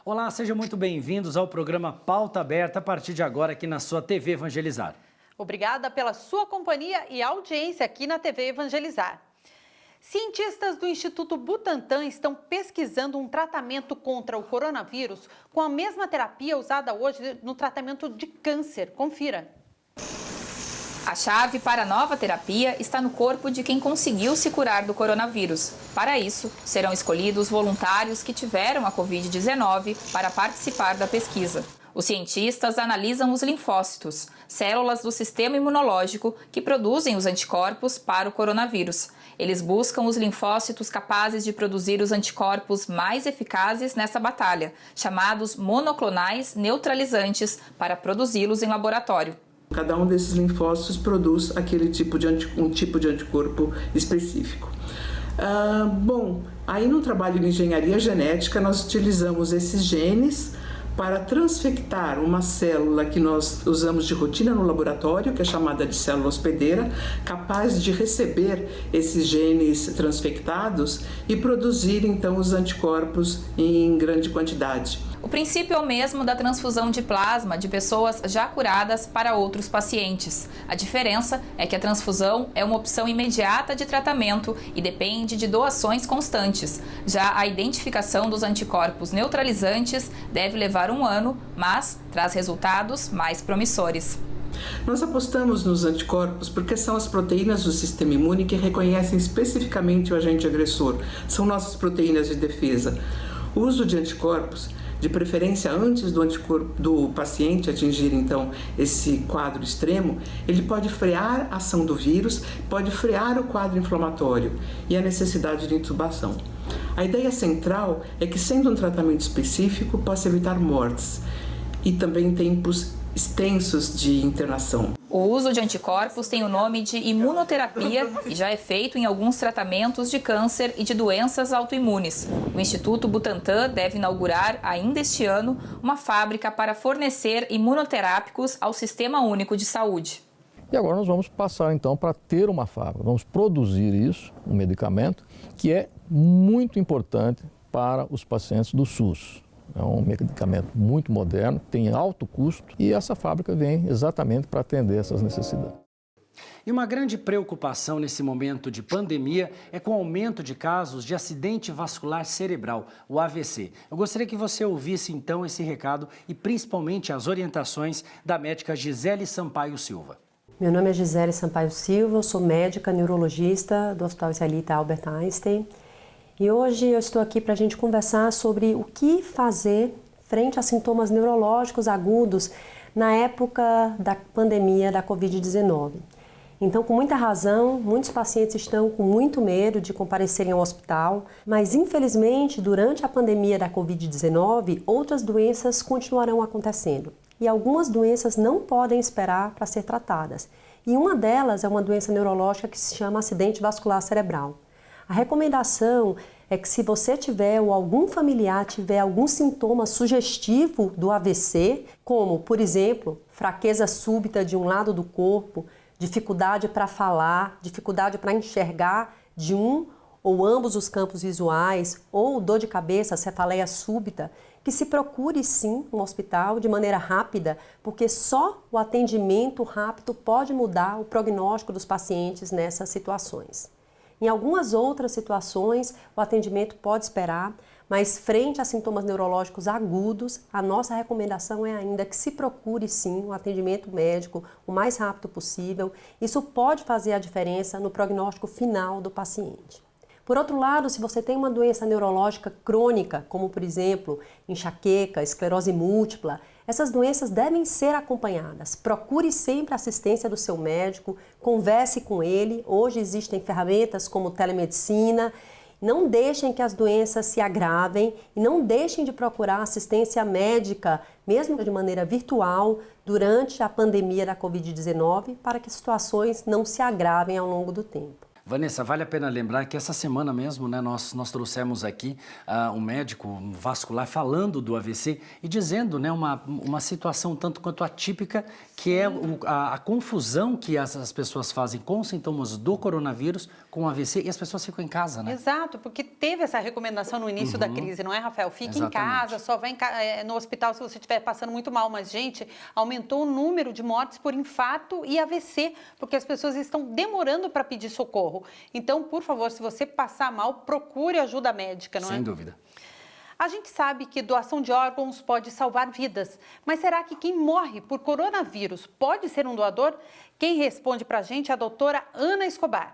Olá, sejam muito bem-vindos ao programa Pauta Aberta, a partir de agora aqui na sua TV Evangelizar. Obrigada pela sua companhia e audiência aqui na TV Evangelizar. Cientistas do Instituto Butantan estão pesquisando um tratamento contra o coronavírus com a mesma terapia usada hoje no tratamento de câncer. Confira. A chave para a nova terapia está no corpo de quem conseguiu se curar do coronavírus. Para isso, serão escolhidos voluntários que tiveram a Covid-19 para participar da pesquisa. Os cientistas analisam os linfócitos, células do sistema imunológico que produzem os anticorpos para o coronavírus. Eles buscam os linfócitos capazes de produzir os anticorpos mais eficazes nessa batalha, chamados monoclonais neutralizantes, para produzi-los em laboratório. Cada um desses linfócitos produz um tipo de anticorpo específico. Aí no trabalho de engenharia genética nós utilizamos esses genes para transfectar uma célula que nós usamos de rotina no laboratório, que é chamada de célula hospedeira, capaz de receber esses genes transfectados e produzir então os anticorpos em grande quantidade. O princípio é o mesmo da transfusão de plasma de pessoas já curadas para outros pacientes. A diferença é que a transfusão é uma opção imediata de tratamento e depende de doações constantes. Já a identificação dos anticorpos neutralizantes deve levar 1 ano, mas traz resultados mais promissores. Nós apostamos nos anticorpos porque são as proteínas do sistema imune que reconhecem especificamente o agente agressor. São nossas proteínas de defesa. O uso de anticorpos, de preferência antes do paciente atingir então esse quadro extremo, ele pode frear a ação do vírus, pode frear o quadro inflamatório e a necessidade de intubação. A ideia central é que, sendo um tratamento específico, possa evitar mortes e também tempos extensos de internação. O uso de anticorpos tem o nome de imunoterapia e já é feito em alguns tratamentos de câncer e de doenças autoimunes. O Instituto Butantan deve inaugurar ainda este ano uma fábrica para fornecer imunoterápicos ao Sistema Único de Saúde. E agora nós vamos passar então para ter uma fábrica, vamos produzir isso, um medicamento que é muito importante para os pacientes do SUS. É um medicamento muito moderno, tem alto custo e essa fábrica vem exatamente para atender essas necessidades. E uma grande preocupação nesse momento de pandemia é com o aumento de casos de acidente vascular cerebral, o AVC. Eu gostaria que você ouvisse então esse recado e principalmente as orientações da médica Gisele Sampaio Silva. Meu nome é Gisele Sampaio Silva, eu sou médica neurologista do Hospital Israelita Albert Einstein. E hoje eu estou aqui para a gente conversar sobre o que fazer frente a sintomas neurológicos agudos na época da pandemia da Covid-19. Então, com muita razão, muitos pacientes estão com muito medo de comparecerem ao hospital, mas infelizmente, durante a pandemia da Covid-19, outras doenças continuarão acontecendo. E algumas doenças não podem esperar para ser tratadas. E uma delas é uma doença neurológica que se chama acidente vascular cerebral. A recomendação é que se você tiver ou algum familiar tiver algum sintoma sugestivo do AVC, como, por exemplo, fraqueza súbita de um lado do corpo, dificuldade para falar, dificuldade para enxergar de um ou ambos os campos visuais, ou dor de cabeça, cefaleia súbita, que se procure sim um hospital de maneira rápida, porque só o atendimento rápido pode mudar o prognóstico dos pacientes nessas situações. Em algumas outras situações, o atendimento pode esperar, mas frente a sintomas neurológicos agudos, a nossa recomendação é ainda que se procure sim um atendimento médico o mais rápido possível. Isso pode fazer a diferença no prognóstico final do paciente. Por outro lado, se você tem uma doença neurológica crônica, como por exemplo, enxaqueca, esclerose múltipla, essas doenças devem ser acompanhadas. Procure sempre a assistência do seu médico, converse com ele. Hoje existem ferramentas como telemedicina. Não deixem que as doenças se agravem e não deixem de procurar assistência médica, mesmo de maneira virtual, durante a pandemia da Covid-19, para que as situações não se agravem ao longo do tempo. Vanessa, vale a pena lembrar que essa semana mesmo, né, nós trouxemos aqui um médico vascular falando do AVC e dizendo, né, uma situação tanto quanto atípica, que é a confusão que as pessoas fazem com sintomas do coronavírus com o AVC e as pessoas ficam em casa, né? Exato, porque teve essa recomendação no início da crise, não é, Rafael? Fique em casa, só vá no hospital se você estiver passando muito mal. Mas, gente, aumentou o número de mortes por infarto e AVC, porque as pessoas estão demorando para pedir socorro. Então, por favor, se você passar mal, procure ajuda médica, não é? Sem dúvida. A gente sabe que doação de órgãos pode salvar vidas, mas será que quem morre por coronavírus pode ser um doador? Quem responde para a gente é a doutora Ana Escobar.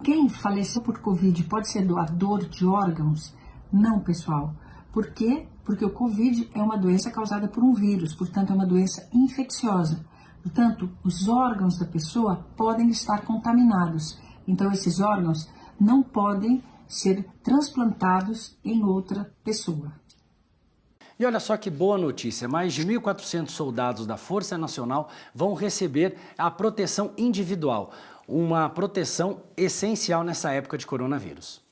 Quem faleceu por Covid pode ser doador de órgãos? Não, pessoal. Por quê? Porque o Covid é uma doença causada por um vírus, portanto é uma doença infecciosa. Portanto, os órgãos da pessoa podem estar contaminados. Então, esses órgãos não podem ser transplantados em outra pessoa. E olha só que boa notícia, mais de 1.400 soldados da Força Nacional vão receber a proteção individual, uma proteção essencial nessa época de coronavírus.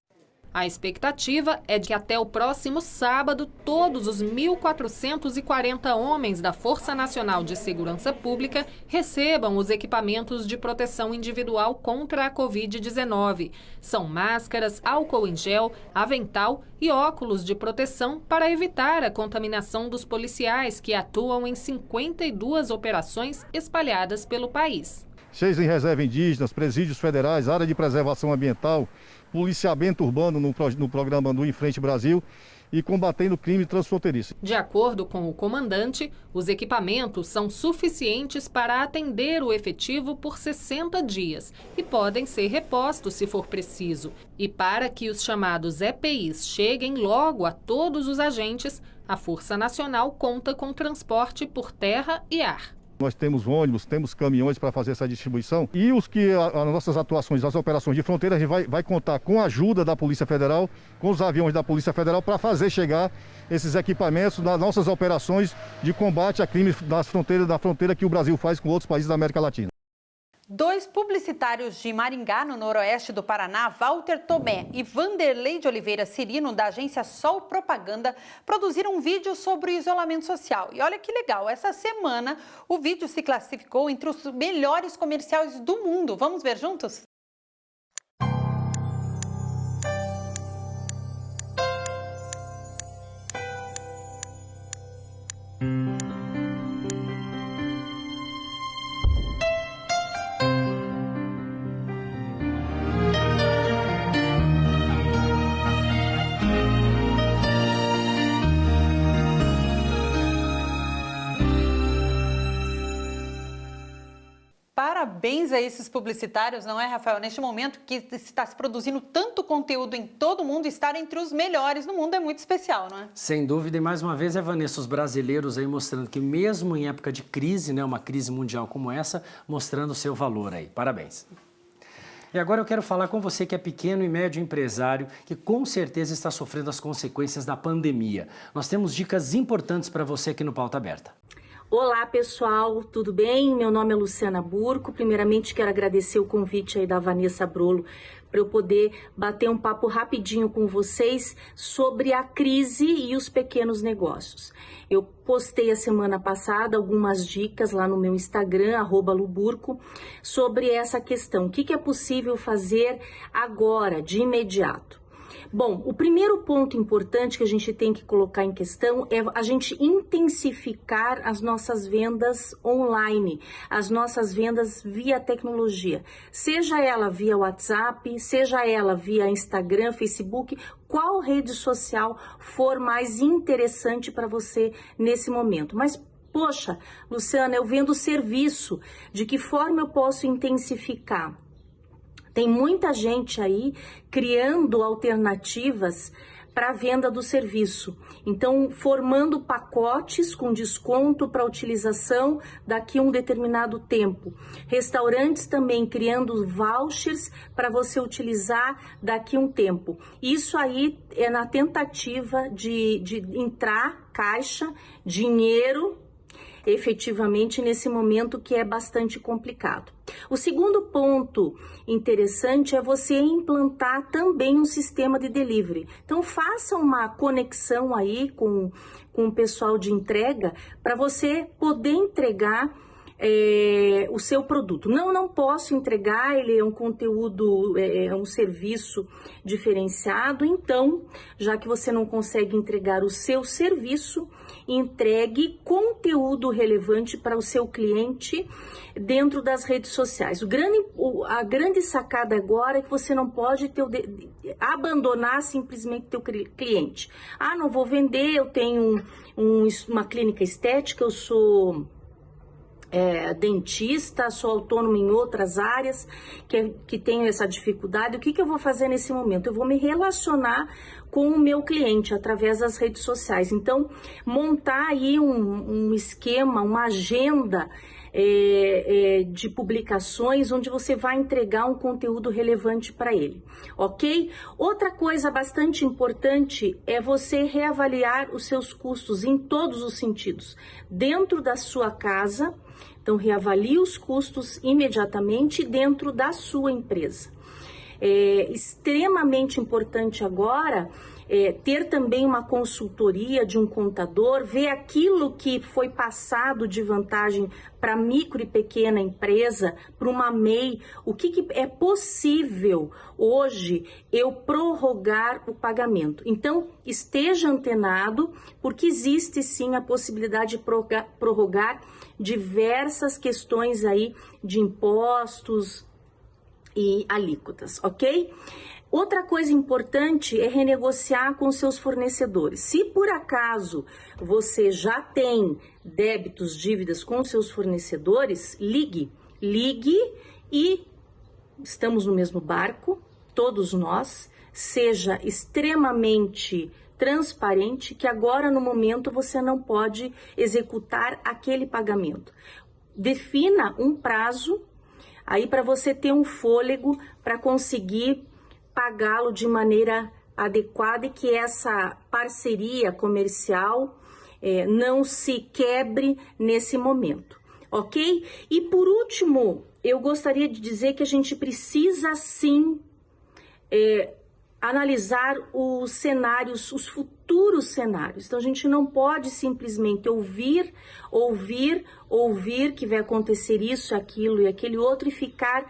A expectativa é de que até o próximo sábado, todos os 1.440 homens da Força Nacional de Segurança Pública recebam os equipamentos de proteção individual contra a Covid-19. São máscaras, álcool em gel, avental e óculos de proteção para evitar a contaminação dos policiais que atuam em 52 operações espalhadas pelo país. 6 em reserva indígenas, presídios federais, área de preservação ambiental, policiamento urbano no programa do Em Frente Brasil e combatendo o crime transfronteiriço. De acordo com o comandante, os equipamentos são suficientes para atender o efetivo por 60 dias e podem ser repostos se for preciso. E para que os chamados EPIs cheguem logo a todos os agentes, a Força Nacional conta com transporte por terra e ar. Nós temos ônibus, temos caminhões para fazer essa distribuição e as nossas atuações, as operações de fronteira, a gente vai contar com a ajuda da Polícia Federal, com os aviões da Polícia Federal para fazer chegar esses equipamentos nas nossas operações de combate a crimes da fronteira que o Brasil faz com outros países da América Latina. 2 publicitários de Maringá, no noroeste do Paraná, Walter Tomé e Vanderlei de Oliveira Cirino, da agência Sol Propaganda, produziram um vídeo sobre o isolamento social. E olha que legal, essa semana o vídeo se classificou entre os melhores comerciais do mundo. Vamos ver juntos? Parabéns a esses publicitários, não é, Rafael? Neste momento que está se produzindo tanto conteúdo em todo o mundo, estar entre os melhores no mundo é muito especial, não é? Sem dúvida, e mais uma vez, Vanessa, os brasileiros aí mostrando que mesmo em época de crise, né, uma crise mundial como essa, mostrando o seu valor aí. Parabéns. E agora eu quero falar com você que é pequeno e médio empresário, que com certeza está sofrendo as consequências da pandemia. Nós temos dicas importantes para você aqui no Pauta Aberta. Olá pessoal, tudo bem? Meu nome é Luciana Burco. Primeiramente quero agradecer o convite aí da Vanessa Brolo para eu poder bater um papo rapidinho com vocês sobre a crise e os pequenos negócios. Eu postei a semana passada algumas dicas lá no meu Instagram, @luburco, sobre essa questão. O que é possível fazer agora, de imediato? Bom, o primeiro ponto importante que a gente tem que colocar em questão é a gente intensificar as nossas vendas online, as nossas vendas via tecnologia, seja ela via WhatsApp, seja ela via Instagram, Facebook, qual rede social for mais interessante para você nesse momento. Mas poxa, Luciana, eu vendo serviço, de que forma eu posso intensificar? Tem muita gente aí criando alternativas para a venda do serviço. Então, formando pacotes com desconto para utilização daqui a um determinado tempo. Restaurantes também criando vouchers para você utilizar daqui a um tempo. Isso aí é na tentativa de entrar caixa, dinheiro, efetivamente nesse momento que é bastante complicado. O segundo ponto interessante é você implantar também um sistema de delivery. Então faça uma conexão aí com o pessoal de entrega para você poder entregar o seu produto. Não posso entregar, ele é um conteúdo, é um serviço diferenciado, então, já que você não consegue entregar o seu serviço, entregue conteúdo relevante para o seu cliente dentro das redes sociais. A grande sacada agora é que você não pode abandonar simplesmente teu cliente. Ah, não vou vender, eu tenho uma clínica estética, eu sou dentista, sou autônomo em outras áreas que tenho essa dificuldade. O que eu vou fazer nesse momento? Eu vou me relacionar com o meu cliente através das redes sociais. Então, montar aí um esquema, uma agenda de publicações onde você vai entregar um conteúdo relevante para ele, ok? Outra coisa bastante importante é você reavaliar os seus custos em todos os sentidos, dentro da sua casa. Então, reavalie os custos imediatamente dentro da sua empresa. É extremamente importante agora ter também uma consultoria de um contador, ver aquilo que foi passado de vantagem para micro e pequena empresa, para uma MEI, o que é possível hoje eu prorrogar o pagamento. Então, esteja antenado, porque existe sim a possibilidade de prorrogar diversas questões aí de impostos e alíquotas, ok? Outra coisa importante é renegociar com seus fornecedores. Se por acaso você já tem débitos, dívidas com seus fornecedores, ligue e estamos no mesmo barco, todos nós, seja extremamente transparente que agora no momento você não pode executar aquele pagamento. Defina um prazo aí para você ter um fôlego para conseguir pagá-lo de maneira adequada e que essa parceria comercial não se quebre nesse momento, ok? E por último, eu gostaria de dizer que a gente precisa sim analisar os cenários, os futuros cenários. Então a gente não pode simplesmente ouvir que vai acontecer isso, aquilo e aquele outro e ficar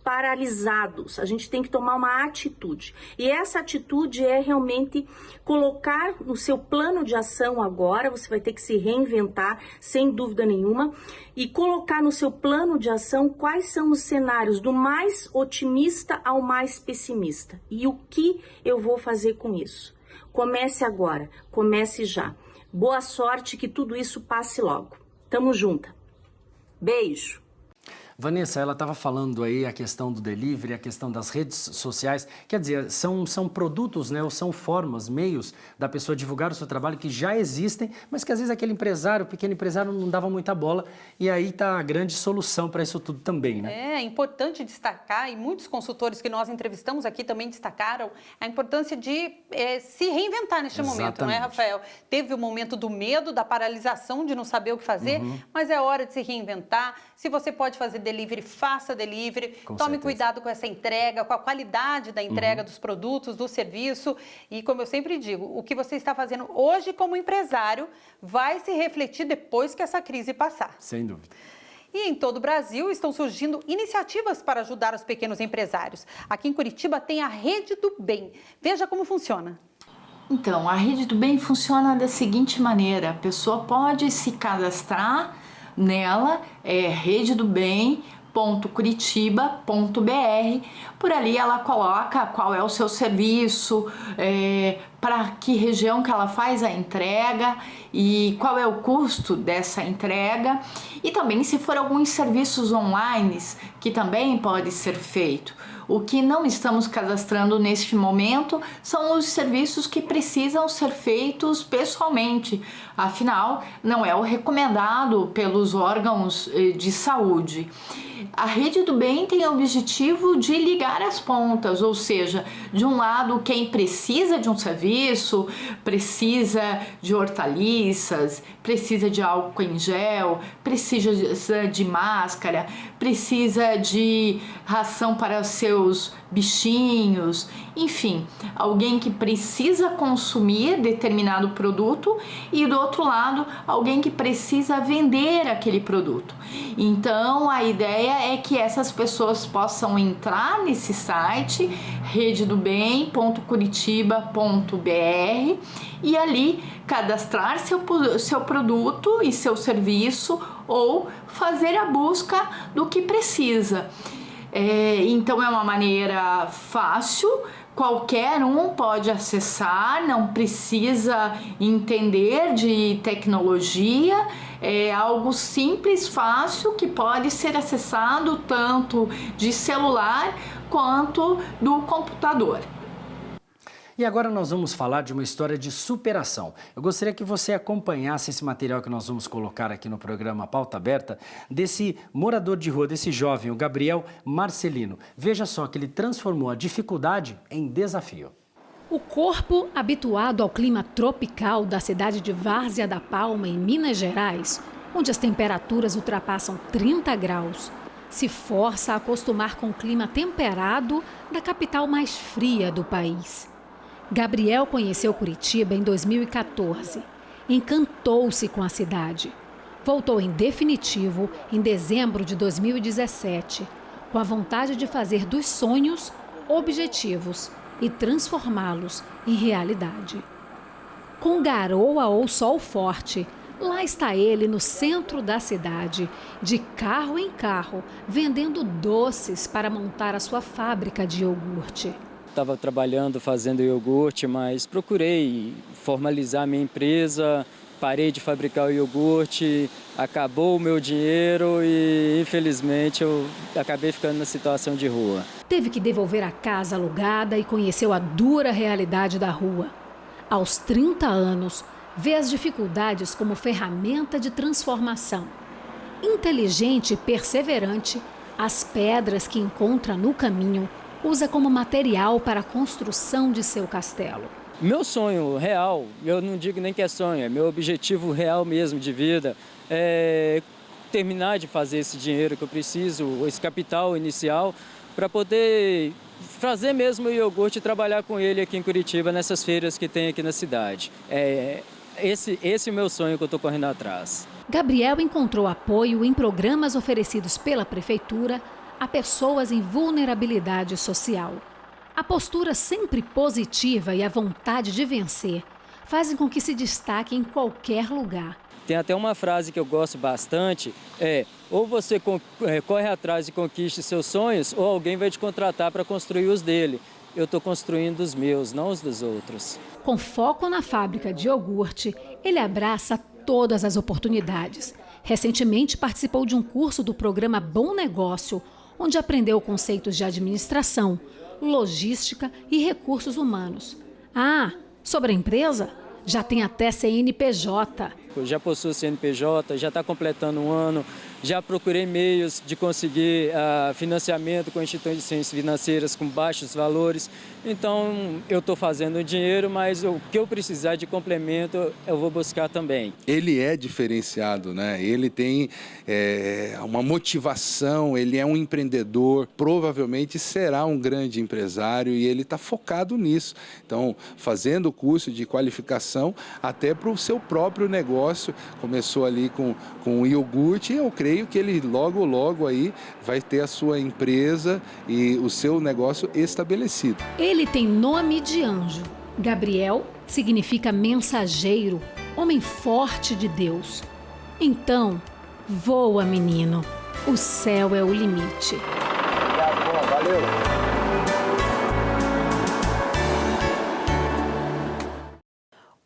paralisados. A gente tem que tomar uma atitude. E essa atitude é realmente colocar no seu plano de ação agora, você vai ter que se reinventar, sem dúvida nenhuma, e colocar no seu plano de ação quais são os cenários do mais otimista ao mais pessimista. E o que eu vou fazer com isso? Comece agora, comece já. Boa sorte, que tudo isso passe logo. Tamo junto. Beijo. Vanessa, ela estava falando aí a questão do delivery, a questão das redes sociais, quer dizer, são produtos, né, ou são formas, meios da pessoa divulgar o seu trabalho que já existem, mas que às vezes aquele empresário, pequeno empresário, não dava muita bola, e aí está a grande solução para isso tudo também, né? É importante destacar, e muitos consultores que nós entrevistamos aqui também destacaram, a importância de se reinventar neste momento, não é, Rafael? Teve o momento do medo, da paralisação, de não saber o que fazer, mas é hora de se reinventar. Se você pode fazer delivery, faça delivery, tome cuidado com essa entrega, com a qualidade da entrega dos produtos, do serviço, e como eu sempre digo, o que você está fazendo hoje como empresário vai se refletir depois que essa crise passar. Sem dúvida. E em todo o Brasil estão surgindo iniciativas para ajudar os pequenos empresários. Aqui em Curitiba tem a Rede do Bem. Veja como funciona. Então, a Rede do Bem funciona da seguinte maneira: a pessoa pode se cadastrar nela, redodobem.curitiba.br. Por ali ela coloca qual é o seu serviço, para que região que ela faz a entrega e qual é o custo dessa entrega, e também se for alguns serviços online que também pode ser feito. O que não estamos cadastrando neste momento são os serviços que precisam ser feitos pessoalmente, afinal, não é o recomendado pelos órgãos de saúde. A Rede do Bem tem o objetivo de ligar as pontas, ou seja, de um lado, quem precisa de um serviço serviço, precisa de hortaliças, precisa de álcool em gel, precisa de máscara, precisa de ração para seus bichinhos, enfim, alguém que precisa consumir determinado produto e do outro lado, alguém que precisa vender aquele produto. Então, a ideia é que essas pessoas possam entrar nesse site rededobem.curitiba.br e ali cadastrar seu produto e seu serviço ou fazer a busca do que precisa. Então é uma maneira fácil, qualquer um pode acessar, não precisa entender de tecnologia, é algo simples, fácil, que pode ser acessado tanto de celular quanto do computador. E agora nós vamos falar de uma história de superação. Eu gostaria que você acompanhasse esse material que nós vamos colocar aqui no programa Pauta Aberta, desse morador de rua, desse jovem, o Gabriel Marcelino. Veja só que ele transformou a dificuldade em desafio. O corpo, habituado ao clima tropical da cidade de Várzea da Palma, em Minas Gerais, onde as temperaturas ultrapassam 30 graus, se força a acostumar com o clima temperado da capital mais fria do país. Gabriel conheceu Curitiba em 2014. Encantou-se com a cidade. Voltou em definitivo em dezembro de 2017, com a vontade de fazer dos sonhos objetivos e transformá-los em realidade. Com garoa ou sol forte, lá está ele no centro da cidade, de carro em carro, vendendo doces para montar a sua fábrica de iogurte. Estava trabalhando fazendo iogurte, mas procurei formalizar minha empresa, parei de fabricar o iogurte, acabou o meu dinheiro e infelizmente eu acabei ficando na situação de rua. Teve que devolver a casa alugada e conheceu a dura realidade da rua. Aos 30 anos, vê as dificuldades como ferramenta de transformação. Inteligente e perseverante, as pedras que encontra no caminho usa como material para a construção de seu castelo. Meu sonho real, eu não digo nem que é sonho, é meu objetivo real mesmo de vida, é terminar de fazer esse dinheiro que eu preciso, esse capital inicial, para poder fazer mesmo o iogurte e trabalhar com ele aqui em Curitiba, nessas feiras que tem aqui na cidade. Esse é o meu sonho que eu estou correndo atrás. Gabriel encontrou apoio em programas oferecidos pela Prefeitura a pessoas em vulnerabilidade social. A postura sempre positiva e a vontade de vencer fazem com que se destaque em qualquer lugar. Tem até uma frase que eu gosto bastante, ou você corre atrás e conquiste seus sonhos, ou alguém vai te contratar para construir os dele. Eu estou construindo os meus, não os dos outros. Com foco na fábrica de iogurte, ele abraça todas as oportunidades. Recentemente participou de um curso do programa Bom Negócio, onde aprendeu conceitos de administração, logística e recursos humanos. Sobre a empresa? Já tem até CNPJ. Já possui CNPJ, já está completando um ano, já procurei meios de conseguir financiamento com instituições financeiras com baixos valores. Então, eu estou fazendo dinheiro, mas o que eu precisar de complemento, eu vou buscar também. Ele é diferenciado, né? Ele tem uma motivação, ele é um empreendedor, provavelmente será um grande empresário e ele está focado nisso. Então, fazendo o curso de qualificação até para o seu próprio negócio, começou ali com o iogurte e eu creio que ele logo aí vai ter a sua empresa e o seu negócio estabelecido. Ele tem nome de anjo. Gabriel significa mensageiro, homem forte de Deus. Então, voa, menino. O céu é o limite. Tá bom, valeu.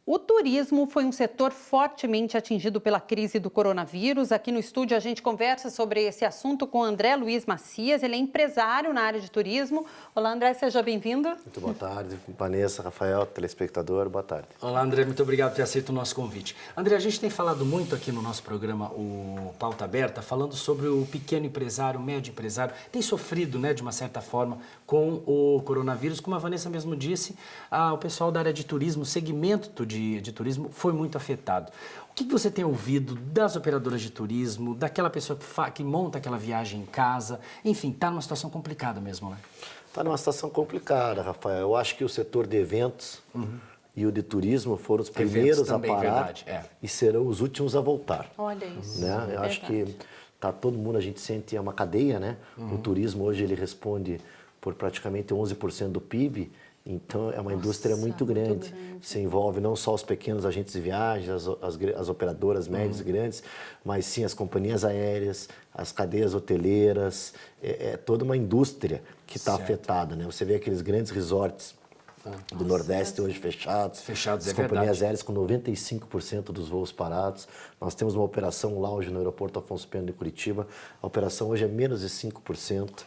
O turismo turismo foi um setor fortemente atingido pela crise do coronavírus. Aqui no estúdio a gente conversa sobre esse assunto com André Luiz Macias, ele é empresário na área de turismo. Olá, André, seja bem-vindo. Muito boa tarde, Vanessa, Rafael, telespectador, boa tarde. Olá, André, muito obrigado por ter aceito o nosso convite. André, a gente tem falado muito aqui no nosso programa, o Pauta Aberta, falando sobre o pequeno empresário, o médio empresário, tem sofrido, né, de uma certa forma, com o coronavírus. Como a Vanessa mesmo disse, o pessoal da área de turismo, o segmento de turismo foi muito afetado. O que você tem ouvido das operadoras de turismo, daquela pessoa que monta aquela viagem em casa? Enfim, está numa situação complicada mesmo, né? Está numa situação complicada, Rafael. Eu acho que o setor de eventos e o de turismo foram os primeiros também, a parar e serão os últimos a voltar. Olha isso. Né? Eu acho que tá todo mundo, a gente sente, é uma cadeia, né? O turismo hoje ele responde por praticamente 11% do PIB. Então, é uma indústria muito grande. Se envolve não só os pequenos agentes de viagens, as operadoras médias e grandes, mas sim as companhias aéreas, as cadeias hoteleiras, é toda uma indústria que está afetada, né? Você vê aqueles grandes resorts do Nordeste hoje fechados, as companhias aéreas com 95% dos voos parados. Nós temos uma operação lounge no aeroporto Afonso Pena de Curitiba. A operação hoje é menos de 5%.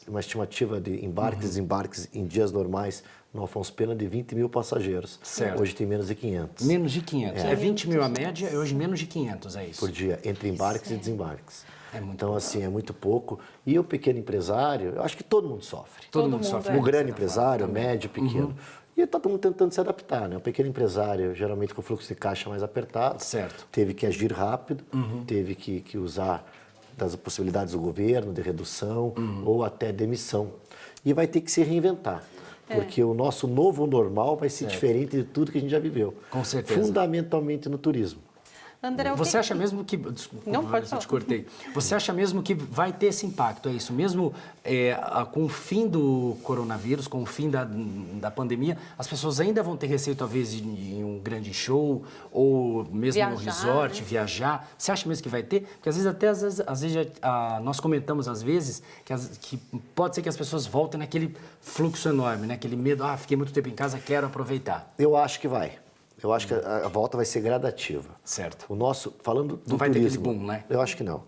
Uma estimativa de embarques e desembarques em dias normais no Afonso Pena de 20 mil passageiros. Certo. Hoje tem menos de 500. Menos de 500. É 20 mil a média e hoje menos de 500, é isso? Por dia, entre embarques e desembarques. Então, assim, é muito pouco. E o pequeno empresário, eu acho que todo mundo sofre. Todo mundo sofre. O grande empresário, o médio, pequeno. E está todo mundo tentando se adaptar, né? O pequeno empresário, geralmente com o fluxo de caixa mais apertado, teve que agir rápido, teve que usar das possibilidades do governo, de redução ou até demissão. E vai ter que se reinventar, porque o nosso novo normal vai ser diferente de tudo que a gente já viveu. Com certeza. Fundamentalmente no turismo. André, você acha mesmo que... Desculpa, não, pode falar. Eu te cortei. Você acha mesmo que vai ter esse impacto, é isso? Mesmo com o fim do coronavírus, com o fim da pandemia, as pessoas ainda vão ter receio, talvez, em um grande show ou mesmo no resort, viajar? Você acha mesmo que vai ter? Porque às vezes nós comentamos, às vezes, que pode ser que as pessoas voltem naquele fluxo enorme, né? Aquele medo, fiquei muito tempo em casa, quero aproveitar. Eu acho que vai. Eu acho que a volta vai ser gradativa. Certo. Falando do turismo... Não vai ter aquele boom, né? Eu acho que não.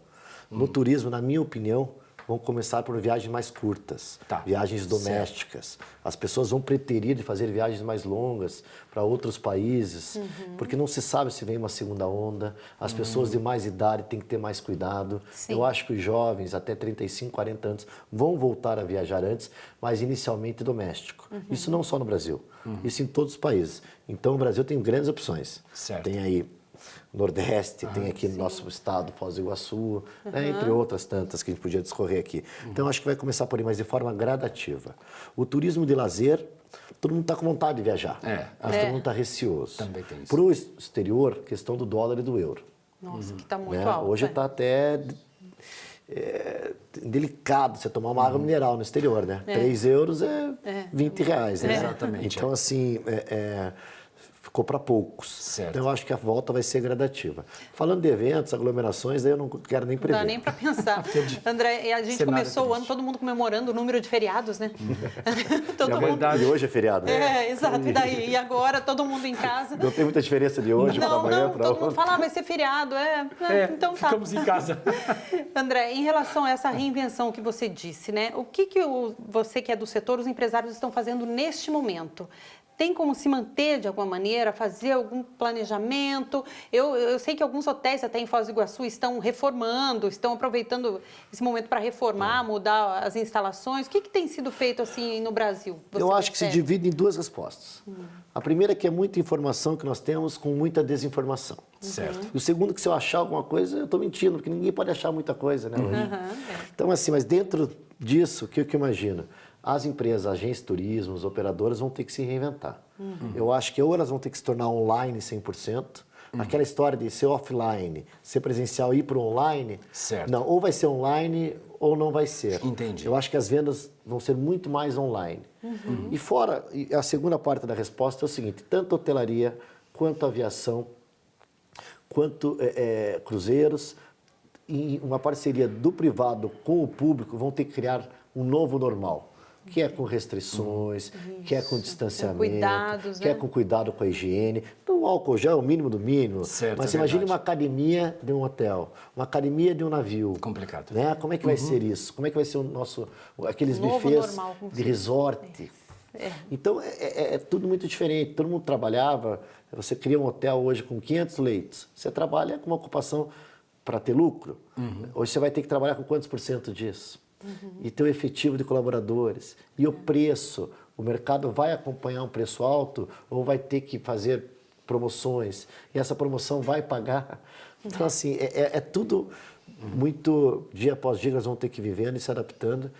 No turismo, na minha opinião, vão começar por viagens mais curtas, viagens domésticas. As pessoas vão preterir de fazer viagens mais longas para outros países, porque não se sabe se vem uma segunda onda. As pessoas de mais idade têm que ter mais cuidado. Eu acho que os jovens, até 35, 40 anos, vão voltar a viajar antes, mas inicialmente doméstico. Isso não só no Brasil, isso em todos os países. Então, o Brasil tem grandes opções. Tem aí Nordeste, tem aqui no nosso estado, Foz do Iguaçu, né, entre outras tantas que a gente podia discorrer aqui. Então, acho que vai começar por aí, mas de forma gradativa. O turismo de lazer, todo mundo está com vontade de viajar, mas todo mundo está receoso. Também tem isso. Para o exterior, questão do dólar e do euro. Nossa, que está muito alto. Hoje está até delicado você tomar uma água mineral no exterior, né? 3 euros é 20 reais, né? Exatamente. Então, assim... ficou para poucos. Então, eu acho que a volta vai ser gradativa. Falando de eventos, aglomerações, daí eu não quero nem prever. Não dá nem para pensar. André, a gente começou o ano, todo mundo comemorando o número de feriados, né? Todo mundo... E hoje é feriado, né? Exato. E daí? E agora, todo mundo em casa. Não tem muita diferença de hoje para amanhã, para todo mundo fala, vai ser feriado. Então tá. Ficamos em casa. André, em relação a essa reinvenção que você disse, né? O que você que é do setor, os empresários estão fazendo neste momento? Tem como se manter de alguma maneira, fazer algum planejamento? Eu sei que alguns hotéis até em Foz do Iguaçu estão reformando, estão aproveitando esse momento para reformar, mudar as instalações. O que tem sido feito assim no Brasil? Eu acho que se divide em duas respostas. A primeira é que é muita informação que nós temos com muita desinformação. Certo. E o segundo que se eu achar alguma coisa, eu estou mentindo, porque ninguém pode achar muita coisa, né? Então, assim, mas dentro disso, o que eu imagino? As empresas, agências de turismo, os operadores vão ter que se reinventar. Eu acho que ou elas vão ter que se tornar online 100%, aquela história de ser offline, ser presencial e ir para o online, não, ou vai ser online ou não vai ser. Entendi. Eu acho que as vendas vão ser muito mais online. E fora, a segunda parte da resposta é o seguinte, tanto hotelaria, quanto aviação, quanto cruzeiros, e uma parceria do privado com o público vão ter que criar um novo normal. Que é com restrições, que é com distanciamento, com cuidados, que é com cuidado com a higiene. Então, um álcool gel, o mínimo do mínimo. Certo, mas imagine uma academia de um hotel, uma academia de um navio. Complicado. Né? Como é que vai ser isso? Como é que vai ser aqueles buffets de resort? Então, é tudo muito diferente. Todo mundo trabalhava, você cria um hotel hoje com 500 leitos. Você trabalha com uma ocupação para ter lucro. Hoje você vai ter que trabalhar com quantos % disso? E ter o efetivo de colaboradores. E o preço. O mercado vai acompanhar um preço alto ou vai ter que fazer promoções? E essa promoção vai pagar? Então, assim, é tudo muito dia após dia, nós vamos ter que ir vivendo e se adaptando.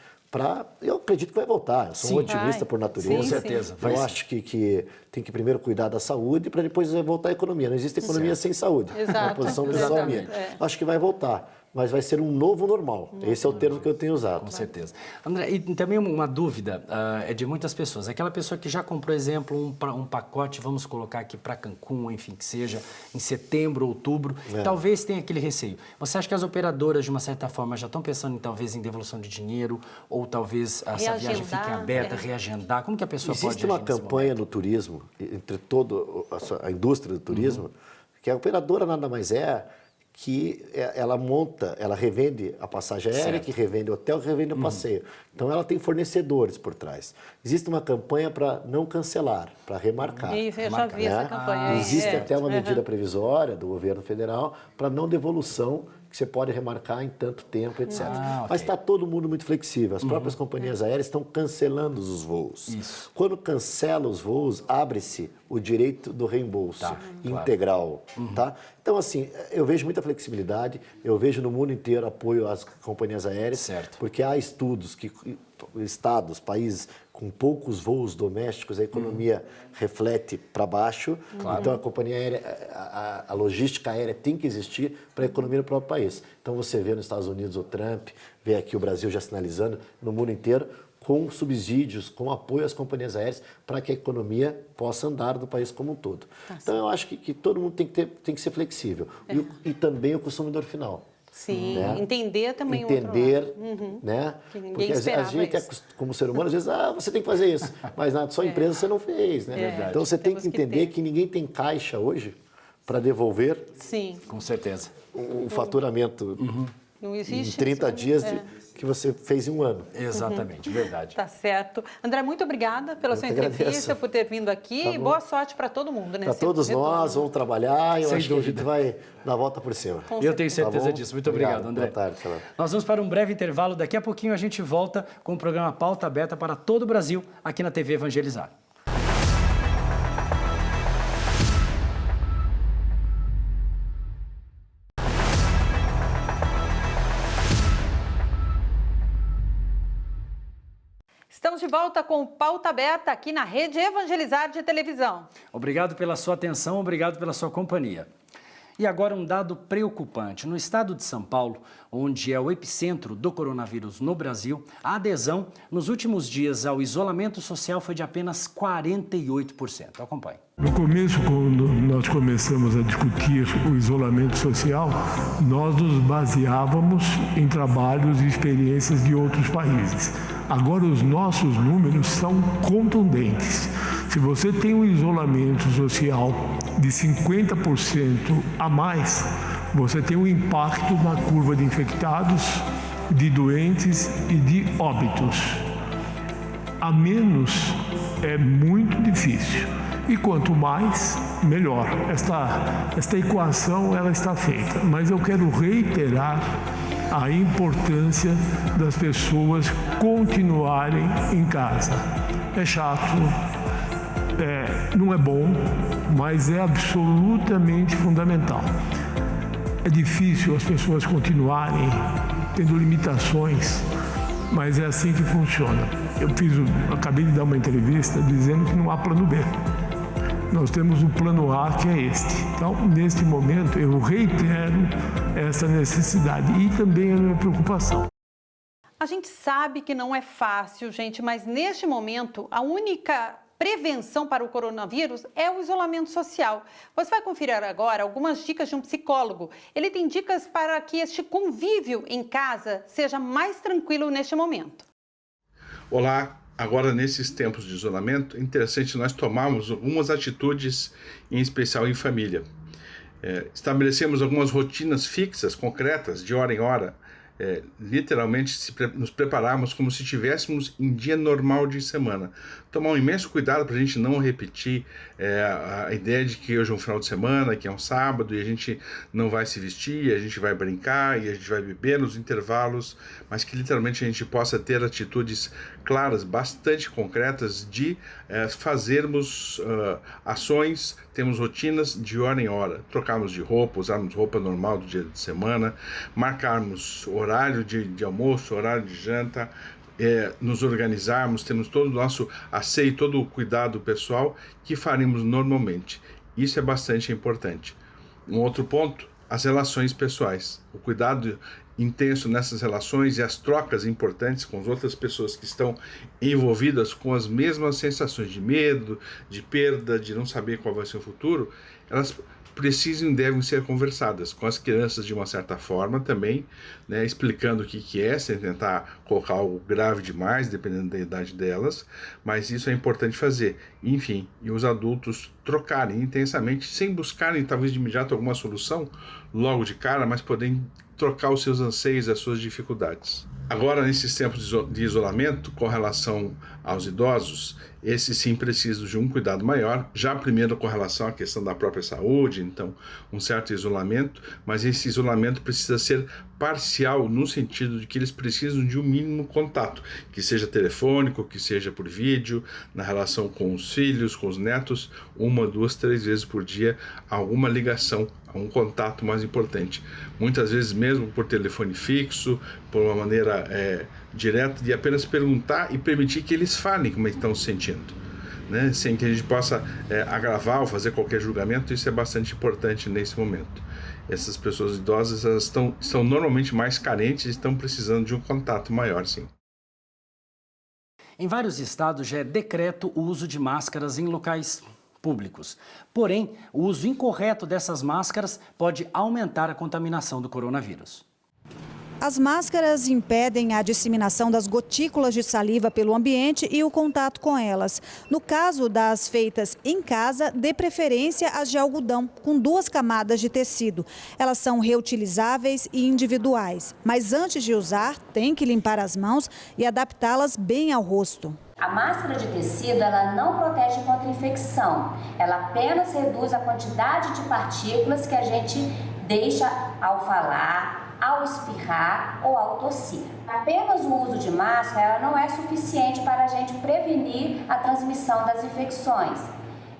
Eu acredito que vai voltar. Eu sou um otimista por natureza. Com certeza. Eu acho que tem que primeiro cuidar da saúde para depois voltar a economia. Não existe economia sem saúde. Exato. É uma posição de economia. Acho que vai voltar. Mas vai ser um novo normal. Esse é o termo que eu tenho usado. Com certeza. André, e também uma dúvida é de muitas pessoas. Aquela pessoa que já comprou, exemplo, um pacote, vamos colocar aqui para Cancún, enfim, que seja em setembro, outubro, talvez tenha aquele receio. Você acha que as operadoras, de uma certa forma, já estão pensando talvez em devolução de dinheiro ou talvez essa viagem fique aberta, reagendar? Como que a pessoa pode agir? Existe uma campanha no turismo, entre toda a indústria do turismo, que a operadora nada mais é que ela monta, ela revende a passagem aérea, que revende o hotel, que revende o passeio. Então, ela tem fornecedores por trás. Existe uma campanha para não cancelar, para remarcar. Isso, eu já vi essa campanha. Existe até uma medida provisória do governo federal para não devolução, que você pode remarcar em tanto tempo, etc. Mas está todo mundo muito flexível. As próprias companhias aéreas estão cancelando os voos. Isso. Quando cancela os voos, abre-se o direito do reembolso integral. Tá? Então, assim, eu vejo muita flexibilidade, eu vejo no mundo inteiro apoio às companhias aéreas, porque há estudos que estados, países com poucos voos domésticos, a economia reflete para baixo. Então, a companhia aérea, a logística aérea tem que existir para a economia do próprio país. Então, você vê nos Estados Unidos o Trump, vê aqui o Brasil já sinalizando, no mundo inteiro, com subsídios, com apoio às companhias aéreas, para que a economia possa andar do país como um todo. Então, eu acho que todo mundo tem que ser flexível. E também o consumidor final. Sim, né? Entender também entender, o outro lado. Né? Que ninguém porque a gente, como ser humano, às vezes, você tem que fazer isso, mas na sua empresa você não fez, né? Então você tem que entender que ninguém tem caixa hoje para devolver com certeza o faturamento não existe em 30 dias que você fez em um ano. Exatamente, verdade. Tá certo. André, muito obrigada pela sua entrevista, por ter vindo aqui. E boa sorte para todo mundo. Para todos nós, vamos trabalhar e eu acho que a gente vai dar a volta por cima. Eu tenho certeza disso. Muito obrigado, André. Boa tarde, Fernando. Nós vamos para um breve intervalo. Daqui a pouquinho a gente volta com o programa Pauta Aberta para todo o Brasil, aqui na TV Evangelizar. Estamos de volta com Pauta Aberta aqui na Rede Evangelizar de televisão. Obrigado pela sua atenção, obrigado pela sua companhia. E agora um dado preocupante. No estado de São Paulo, onde é o epicentro do coronavírus no Brasil, a adesão nos últimos dias ao isolamento social foi de apenas 48%. Acompanhe. No começo, quando nós começamos a discutir o isolamento social, nós nos baseávamos em trabalhos e experiências de outros países. Agora, os nossos números são contundentes. Se você tem um isolamento social de 50% a mais, você tem um impacto na curva de infectados, de doentes e de óbitos. A menos é muito difícil. E quanto mais, melhor. Esta equação ela está feita. Mas eu quero reiterar a importância das pessoas continuarem em casa. É chato, não é bom, mas é absolutamente fundamental. É difícil as pessoas continuarem tendo limitações, mas é assim que funciona. Eu acabei de dar uma entrevista dizendo que não há plano B. Nós temos o plano A, que é este. Então, neste momento, eu reitero essa necessidade e também a minha preocupação. A gente sabe que não é fácil, gente, mas neste momento, a única prevenção para o coronavírus é o isolamento social. Você vai conferir agora algumas dicas de um psicólogo. Ele tem dicas para que este convívio em casa seja mais tranquilo neste momento. Olá, Agora, nesses tempos de isolamento, é interessante nós tomarmos algumas atitudes, em especial em família. Estabelecemos algumas rotinas fixas, concretas, de hora em hora. Literalmente nos prepararmos como se estivéssemos em dia normal de semana. Tomar um imenso cuidado para a gente não repetir a ideia de que hoje é um final de semana, que é um sábado, e a gente não vai se vestir, a gente vai brincar e a gente vai beber nos intervalos, mas que literalmente a gente possa ter atitudes claras, bastante concretas de fazermos ações, temos rotinas de hora em hora, trocarmos de roupa, usarmos roupa normal do dia de semana, marcarmos horário de almoço, horário de janta, nos organizarmos, temos todo o nosso asseio, todo o cuidado pessoal que faríamos normalmente. Isso é bastante importante. Um outro ponto, as relações pessoais. O cuidado intenso nessas relações e as trocas importantes com as outras pessoas que estão envolvidas com as mesmas sensações de medo, de perda, de não saber qual vai ser o futuro, elas precisam e devem ser conversadas com as crianças de uma certa forma também, né, explicando o que é, sem tentar colocar algo grave demais, dependendo da idade delas, mas isso é importante fazer. Enfim, e os adultos trocarem intensamente, sem buscarem talvez de imediato alguma solução logo de cara, mas poderem trocar os seus anseios e as suas dificuldades. Agora, nesses tempos de isolamento, com relação aos idosos, esses sim precisam de um cuidado maior, já primeiro com relação à questão da própria saúde, então um certo isolamento, mas esse isolamento precisa ser parcial no sentido de que eles precisam de um mínimo contato, que seja telefônico, que seja por vídeo, na relação com os filhos, com os netos, 1, 2, 3 vezes por dia, alguma ligação, um contato mais importante. Muitas vezes mesmo por telefone fixo, por uma maneira direta, de apenas perguntar e permitir que eles falem como estão se sentindo, né? Sem que a gente possa agravar ou fazer qualquer julgamento. Isso é bastante importante nesse momento. Essas pessoas idosas, elas estão normalmente mais carentes e estão precisando de um contato maior, sim. Em vários estados já é decreto o uso de máscaras em locais públicos. Porém, o uso incorreto dessas máscaras pode aumentar a contaminação do coronavírus. As máscaras impedem a disseminação das gotículas de saliva pelo ambiente e o contato com elas. No caso das feitas em casa, dê preferência às de algodão, com 2 camadas de tecido. Elas são reutilizáveis e individuais, mas antes de usar, tem que limpar as mãos e adaptá-las bem ao rosto. A máscara de tecido, ela não protege contra infecção, ela apenas reduz a quantidade de partículas que a gente deixa ao falar, ao espirrar ou ao tossir. Apenas o uso de máscara ela não é suficiente para a gente prevenir a transmissão das infecções.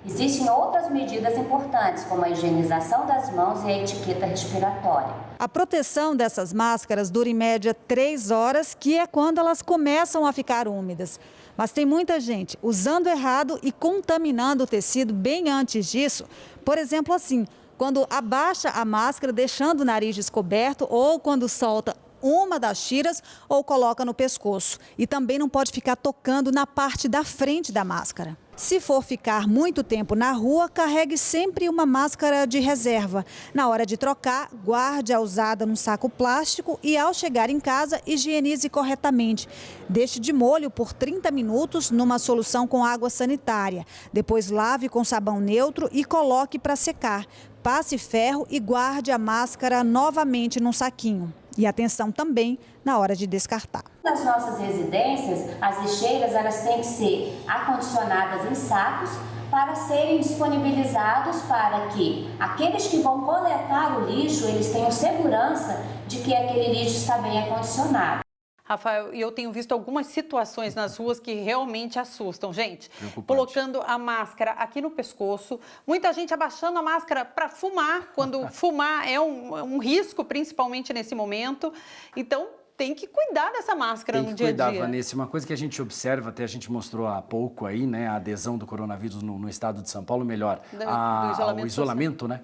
Existem outras medidas importantes, como a higienização das mãos e a etiqueta respiratória. A proteção dessas máscaras dura em média 3 horas, que é quando elas começam a ficar úmidas. Mas tem muita gente usando errado e contaminando o tecido bem antes disso. Por exemplo, assim, quando abaixa a máscara deixando o nariz descoberto ou quando solta uma das tiras ou coloca no pescoço. E também não pode ficar tocando na parte da frente da máscara. Se for ficar muito tempo na rua, carregue sempre uma máscara de reserva. Na hora de trocar, guarde a usada num saco plástico e ao chegar em casa, higienize corretamente. Deixe de molho por 30 minutos numa solução com água sanitária. Depois lave com sabão neutro e coloque para secar. Passe ferro e guarde a máscara novamente num saquinho. E atenção também na hora de descartar. Nas nossas residências, as lixeiras elas têm que ser acondicionadas em sacos para serem disponibilizados para que aqueles que vão coletar o lixo, eles tenham segurança de que aquele lixo está bem acondicionado. Rafael, e eu tenho visto algumas situações nas ruas que realmente assustam. Gente, colocando a máscara aqui no pescoço, muita gente abaixando a máscara para fumar, quando fumar é um risco, principalmente nesse momento. Então, tem que cuidar dessa máscara no dia a dia. Tem que cuidar, Vanessa. Uma coisa que a gente observa, até a gente mostrou há pouco aí, né, a adesão do coronavírus no estado de São Paulo, melhor, o isolamento, né?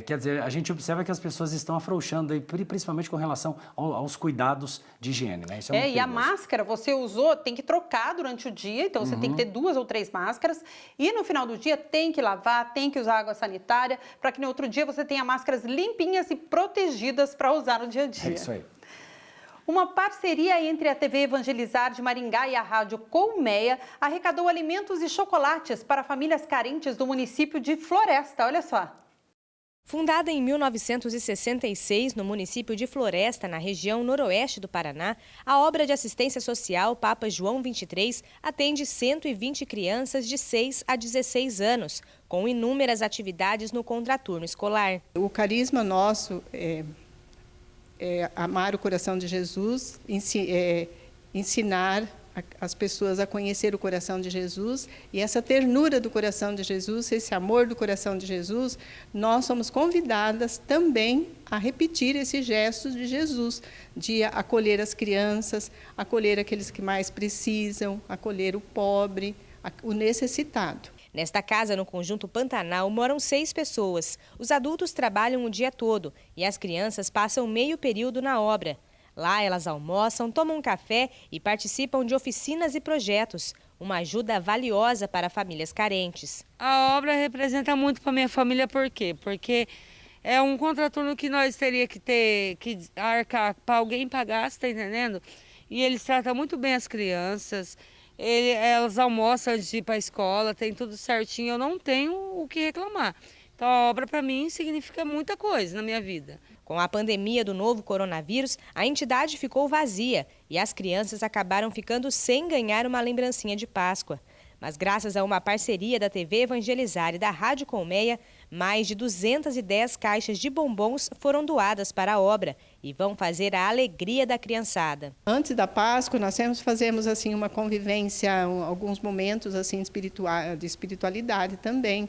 Quer dizer, a gente observa que as pessoas estão afrouxando, principalmente com relação aos cuidados de higiene, né? Isso é muito e a máscara, você usou, tem que trocar durante o dia, então você tem que ter 2 ou 3 máscaras e no final do dia tem que lavar, tem que usar água sanitária, para que no outro dia você tenha máscaras limpinhas e protegidas para usar no dia a dia. É isso aí. Uma parceria entre a TV Evangelizar de Maringá e a Rádio Colmeia arrecadou alimentos e chocolates para famílias carentes do município de Floresta. Olha só. Fundada em 1966 no município de Floresta, na região noroeste do Paraná, a obra de assistência social Papa João 23 atende 120 crianças de 6 a 16 anos, com inúmeras atividades no contraturno escolar. O carisma nosso é amar o coração de Jesus, ensinar as pessoas a conhecer o coração de Jesus, e essa ternura do coração de Jesus, esse amor do coração de Jesus, nós somos convidadas também a repetir esse gesto de Jesus, de acolher as crianças, acolher aqueles que mais precisam, acolher o pobre, o necessitado. Nesta casa, no Conjunto Pantanal, moram 6 pessoas. Os adultos trabalham o dia todo e as crianças passam meio período na obra. Lá elas almoçam, tomam café e participam de oficinas e projetos. Uma ajuda valiosa para famílias carentes. A obra representa muito para a minha família, por quê? Porque é um contraturno que nós teríamos que arcar para alguém pagar, você está entendendo? E eles tratam muito bem as crianças, elas almoçam antes de ir para a escola, tem tudo certinho, eu não tenho o que reclamar. Então a obra para mim significa muita coisa na minha vida. Com a pandemia do novo coronavírus, a entidade ficou vazia e as crianças acabaram ficando sem ganhar uma lembrancinha de Páscoa. Mas graças a uma parceria da TV Evangelizar e da Rádio Colmeia, mais de 210 caixas de bombons foram doadas para a obra e vão fazer a alegria da criançada. Antes da Páscoa, nós fazemos assim uma convivência, alguns momentos assim de espiritualidade também,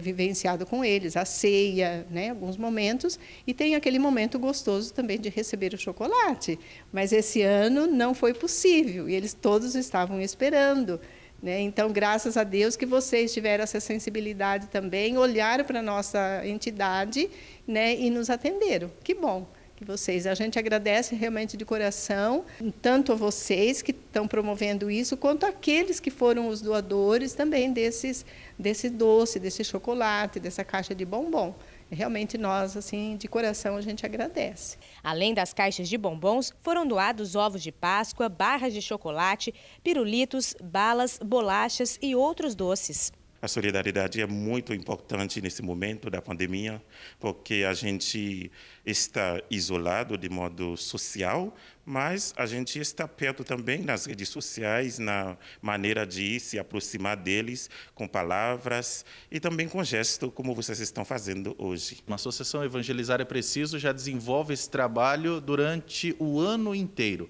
vivenciado com eles, a ceia, né, alguns momentos, e tem aquele momento gostoso também de receber o chocolate. Mas esse ano não foi possível e eles todos estavam esperando. Então, graças a Deus que vocês tiveram essa sensibilidade também, olharam para a nossa entidade, né, e nos atenderam. Que bom que vocês. A gente agradece realmente de coração, tanto a vocês que estão promovendo isso, quanto aqueles que foram os doadores também desse doce, desse chocolate, dessa caixa de bombom. Realmente nós, assim, de coração, a gente agradece. Além das caixas de bombons, foram doados ovos de Páscoa, barras de chocolate, pirulitos, balas, bolachas e outros doces. A solidariedade é muito importante nesse momento da pandemia, porque a gente está isolado de modo social, mas a gente está perto também nas redes sociais, na maneira de se aproximar deles com palavras e também com gestos, como vocês estão fazendo hoje. A Associação Evangelizar é Preciso já desenvolve esse trabalho durante o ano inteiro.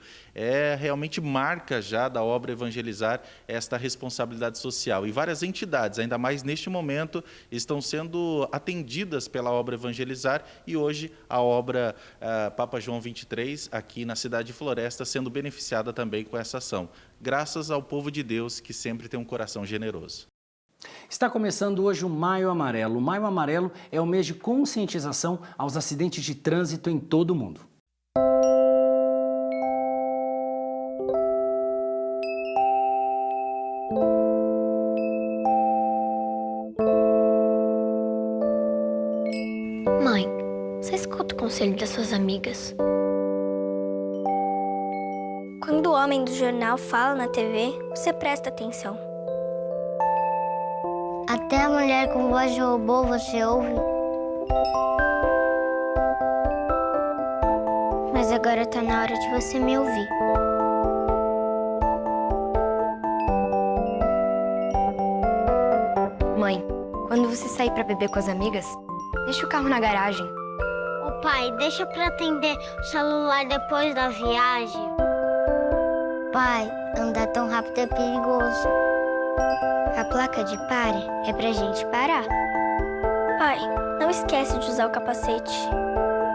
Realmente marca já da obra Evangelizar esta responsabilidade social. E várias entidades, ainda mais neste momento, estão sendo atendidas pela obra Evangelizar e hoje a obra Papa João 23, aqui na cidade de Floresta, sendo beneficiada também com essa ação. Graças ao povo de Deus, que sempre tem um coração generoso. Está começando hoje o Maio Amarelo. O Maio Amarelo é o mês de conscientização aos acidentes de trânsito em todo o mundo. Mãe, você escuta o conselho das suas amigas? Quando o homem do jornal fala na TV, você presta atenção. Até a mulher com voz de robô você ouve. Mas agora tá na hora de você me ouvir. Mãe, quando você sair pra beber com as amigas, deixa o carro na garagem. Ô pai, deixa pra atender o celular depois da viagem. Pai, andar tão rápido é perigoso. A placa de pare é pra gente parar. Pai, não esquece de usar o capacete.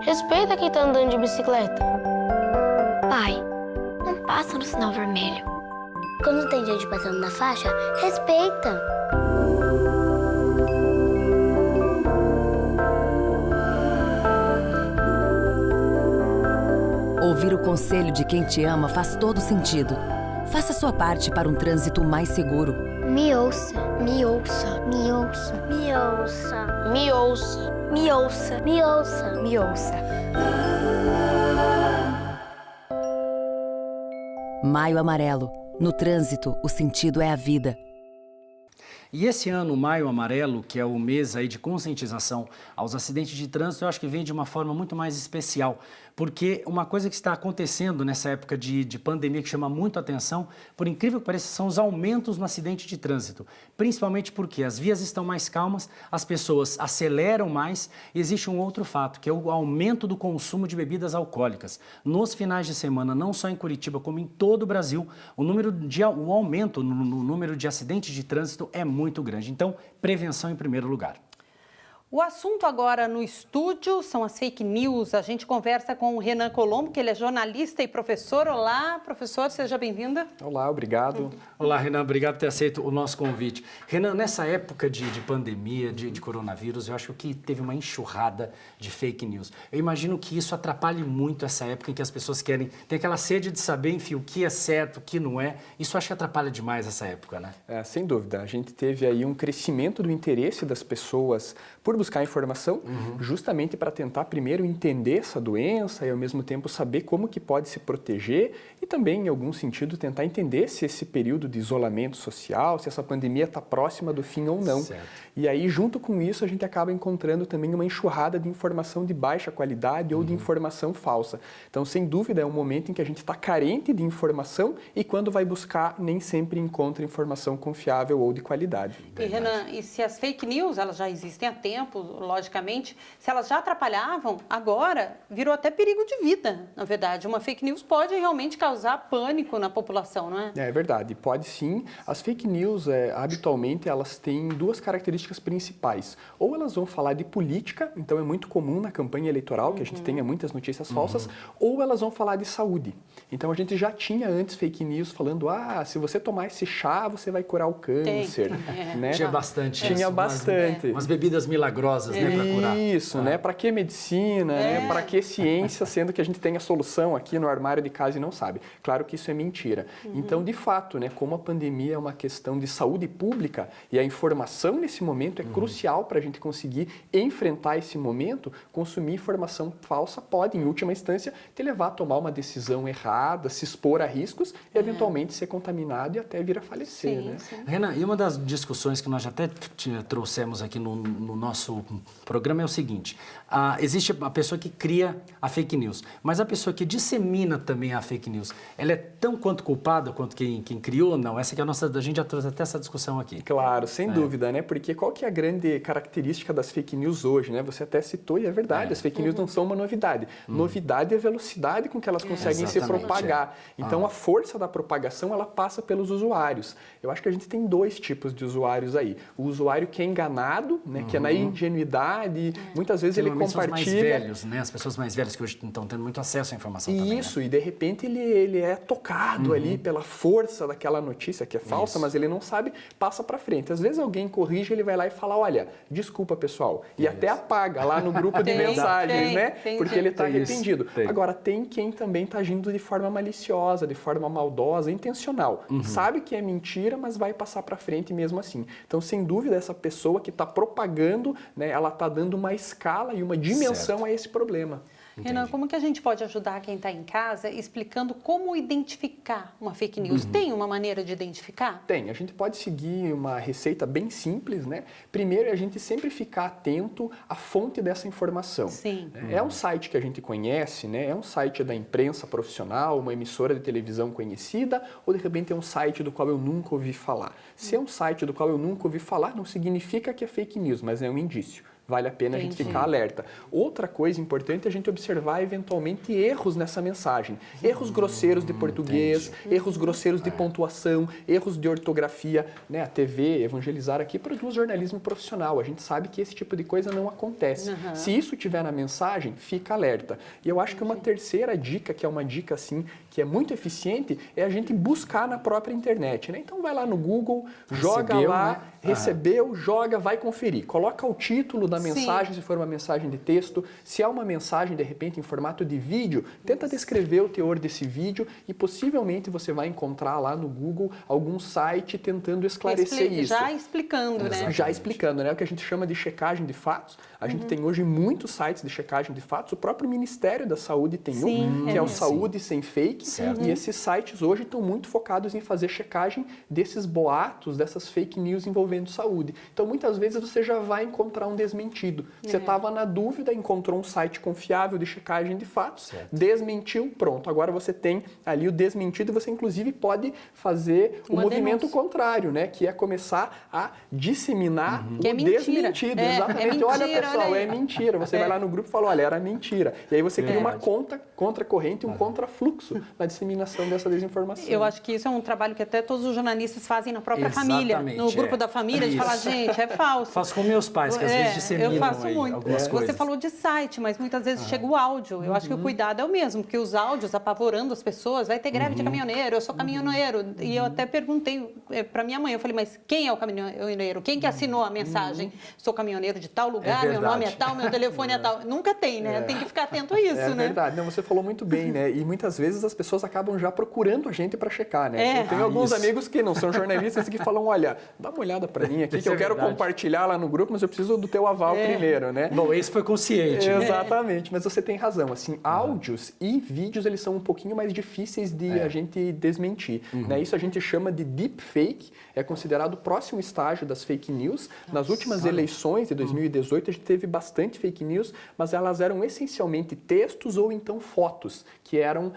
Respeita quem tá andando de bicicleta. Pai, não passa no sinal vermelho. Quando tem gente passando na faixa, respeita. Ouvir o conselho de quem te ama faz todo sentido. Faça sua parte para um trânsito mais seguro. Me ouça, me ouça, me ouça, me ouça, me ouça, me ouça, me ouça, me ouça. Maio Amarelo. No trânsito, o sentido é a vida. E esse ano, o Maio Amarelo, que é o mês aí de conscientização aos acidentes de trânsito, eu acho que vem de uma forma muito mais especial, porque uma coisa que está acontecendo nessa época de pandemia que chama muito a atenção, por incrível que pareça, são os aumentos no acidente de trânsito, principalmente porque as vias estão mais calmas, as pessoas aceleram mais e existe um outro fato, que é o aumento do consumo de bebidas alcoólicas. Nos finais de semana, não só em Curitiba, como em todo o Brasil, o aumento no número de acidentes de trânsito é muito grande. Então, prevenção em primeiro lugar. O assunto agora no estúdio são as fake news. A gente conversa com o Renan Colombo, que ele é jornalista e professor. Olá, professor, seja bem-vinda. Olá, obrigado. Olá, Renan, obrigado por ter aceito o nosso convite. Renan, nessa época de pandemia, de coronavírus, eu acho que teve uma enxurrada de fake news. Eu imagino que isso atrapalhe muito essa época em que as pessoas tem aquela sede de saber, enfim, o que é certo, o que não é. Isso acho que atrapalha demais essa época, né? Sem dúvida. A gente teve aí um crescimento do interesse das pessoas por buscar informação, justamente para tentar primeiro entender essa doença e ao mesmo tempo saber como que pode se proteger e também, em algum sentido, tentar entender se esse período de isolamento social, se essa pandemia está próxima do fim ou não. Certo. E aí, junto com isso, a gente acaba encontrando também uma enxurrada de informação de baixa qualidade ou de informação falsa. Então, sem dúvida, é um momento em que a gente está carente de informação e quando vai buscar, nem sempre encontra informação confiável ou de qualidade. E, Renan, e se as fake news, elas já existem há tempo, logicamente, se elas já atrapalhavam, agora virou até perigo de vida, na verdade. Uma fake news pode realmente causar pânico na população, não é? É verdade, pode sim. As fake news, habitualmente, elas têm duas características principais. Ou elas vão falar de política, então é muito comum na campanha eleitoral que a gente tenha muitas notícias falsas, ou elas vão falar de saúde. Então a gente já tinha antes fake news falando, se você tomar esse chá, você vai curar o câncer. Né? Tinha bastante. Tinha bastante. Umas bebidas milagrosas, né, para curar. Isso, né? Para que medicina, né? Para que ciência, sendo que a gente tem a solução aqui no armário de casa e não sabe. Claro que isso é mentira. Então, de fato, né, como a pandemia é uma questão de saúde pública e a informação nesse momento é crucial para a gente conseguir enfrentar esse momento, consumir informação falsa pode, em última instância, te levar a tomar uma decisão errada, se expor a riscos e, eventualmente, ser contaminado e até vir a falecer. Sim, né? sim. Renan, e uma das discussões que nós já até trouxemos aqui no nosso programa é o seguinte, existe a pessoa que cria a fake news, mas a pessoa que dissemina também a fake news, ela é tão quanto culpada quanto quem criou? Não, essa que é a gente já trouxe até essa discussão aqui. Claro, sem dúvida, né? Porque qual que é a grande característica das fake news hoje, né? Você até citou e é verdade, as fake news não são uma novidade. Novidade é a velocidade com que elas conseguem se propagar. Então, a força da propagação, ela passa pelos usuários. Eu acho que a gente tem dois tipos de usuários aí. O usuário que é enganado, né? Que é na ingenuidade, muitas vezes ele compartilha... São os mais velhos, né? As pessoas mais velhas que hoje estão tendo muito acesso à informação também. Isso, e de repente ele é tocado ali pela força daquela notícia que é falsa, mas ele não sabe, passa para frente. Às vezes alguém corrige, ele vai lá e fala, olha, desculpa pessoal, e até apaga lá no grupo de mensagens, né? Porque ele está arrependido. Agora, tem quem também está agindo de forma maliciosa, de forma maldosa, intencional. Sabe que é mentira, mas vai passar para frente mesmo assim. Então, sem dúvida, essa pessoa que está propagando, né, ela está dando uma escala e uma dimensão a esse problema. Renan, como que a gente pode ajudar quem está em casa explicando como identificar uma fake news? Tem uma maneira de identificar? Tem. A gente pode seguir uma receita bem simples, né? Primeiro, é a gente sempre ficar atento à fonte dessa informação. Sim. É um site que a gente conhece, né? É um site da imprensa profissional, uma emissora de televisão conhecida, ou de repente é um site do qual eu nunca ouvi falar. Se é um site do qual eu nunca ouvi falar, não significa que é fake news, mas é um indício. Vale a pena a gente ficar alerta. Outra coisa importante é a gente observar, eventualmente, erros nessa mensagem. Erros grosseiros de português, erros grosseiros de pontuação, erros de ortografia. Né? A TV, Evangelizar aqui, produz jornalismo profissional. A gente sabe que esse tipo de coisa não acontece. Se isso estiver na mensagem, fica alerta. E eu acho que uma terceira dica, que é uma dica, assim, que é muito eficiente, é a gente buscar na própria internet. Né? Então, vai lá no Google, joga lá, recebeu, joga, vai conferir. Coloca o título da mensagem, se for uma mensagem de texto. Se é uma mensagem, de repente, em formato de vídeo, tenta descrever o teor desse vídeo e possivelmente você vai encontrar lá no Google algum site tentando esclarecer isso. Já explicando, né? Já explicando, né? O que a gente chama de checagem de fatos. A gente tem hoje muitos sites de checagem de fatos. O próprio Ministério da Saúde tem um, que é o Saúde Sem Fake. saúde. E esses sites hoje estão muito focados em fazer checagem desses boatos, dessas fake news envolvendo saúde. Então, muitas vezes você já vai encontrar um desmentido. Você estava na dúvida, encontrou um site confiável de checagem de fatos, desmentiu, pronto. Agora você tem ali o desmentido e você, inclusive, pode fazer o movimento contrário, né? Que é começar a disseminar o desmentido. Exatamente. Mentira, olha, pessoal, é mentira. Você vai lá no grupo e fala, olha, era mentira. E aí você cria uma conta contracorrente, um contrafluxo na disseminação dessa desinformação. Eu acho que isso é um trabalho que até todos os jornalistas fazem na própria família, no grupo da família, de falar, gente, é falso. Faço com meus pais, que às vezes disseminam eu faço muito. algumas coisas. Você falou de site, mas muitas vezes chega o áudio. Eu acho que o cuidado é o mesmo, porque os áudios apavorando as pessoas, vai ter greve de caminhoneiro, eu sou caminhoneiro. E eu até perguntei para minha mãe, eu falei, mas quem é o caminhoneiro? Quem que assinou a mensagem? Sou caminhoneiro de tal lugar, meu nome é tal, meu telefone é tal. Nunca tem, né? Tem que ficar atento a isso, né? É verdade. Não, você falou muito bem, né? E muitas vezes as pessoas acabam já procurando a gente para checar, né? Eu tenho alguns amigos que não são jornalistas que falam, olha, dá uma olhada para mim aqui, que eu quero compartilhar lá no grupo, mas eu preciso do teu aval primeiro, né? Bom, esse foi consciente. Exatamente, mas você tem razão. Assim, áudios e vídeos, eles são um pouquinho mais difíceis de a gente desmentir. Né? Isso a gente chama de deepfake, é considerado o próximo estágio das fake news. Nas últimas eleições de 2018, a gente teve bastante fake news, mas elas eram essencialmente textos ou então fotos, que eram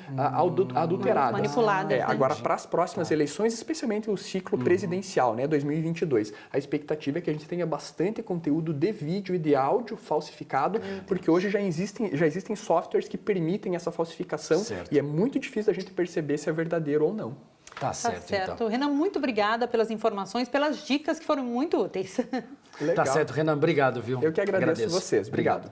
adulteradas. Manipuladas. Agora, para as próximas eleições, especialmente o ciclo presidencial, né, 2022, a expectativa é que a gente tenha bastante conteúdo de vídeo e de áudio falsificado, porque hoje já existem softwares que permitem essa falsificação e é muito difícil a gente perceber se é verdadeiro ou não. Tá certo. Então. Renan, muito obrigada pelas informações, pelas dicas que foram muito úteis. Legal. Tá certo, Renan, obrigado, viu? Eu que agradeço vocês. Obrigado.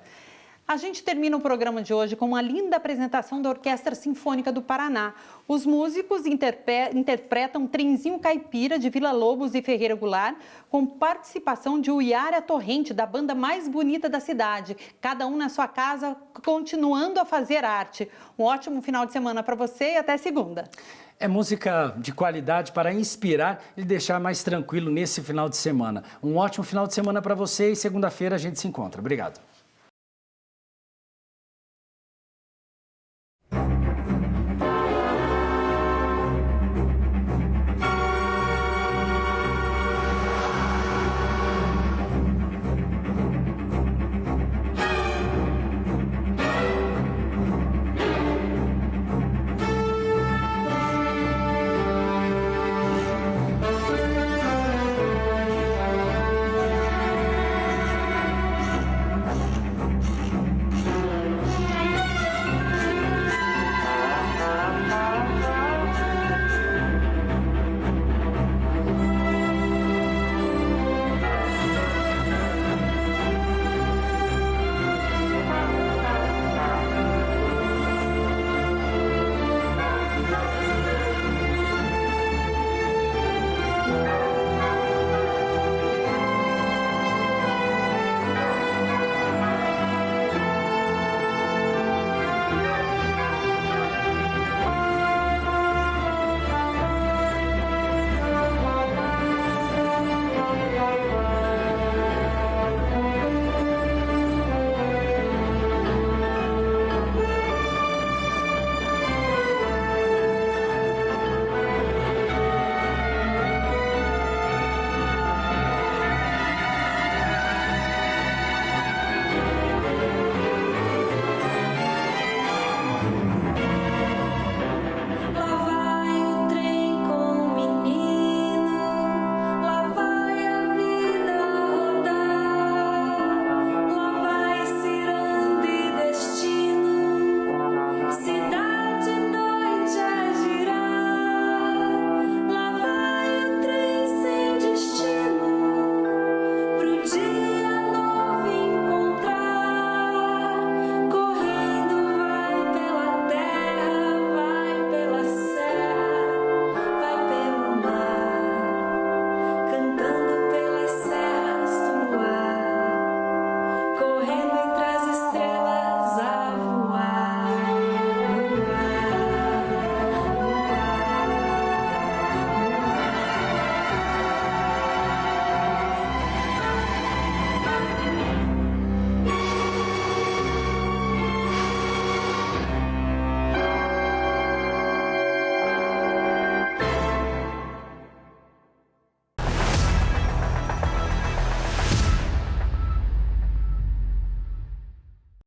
A gente termina o programa de hoje com uma linda apresentação da Orquestra Sinfônica do Paraná. Os músicos interpretam Trenzinho Caipira, de Vila Lobos e Ferreira Goulart, com participação de Uiara Torrente, da banda mais bonita da cidade. Cada um na sua casa, continuando a fazer arte. Um ótimo final de semana para você e até segunda. É música de qualidade para inspirar e deixar mais tranquilo nesse final de semana. Um ótimo final de semana para você e segunda-feira a gente se encontra. Obrigado.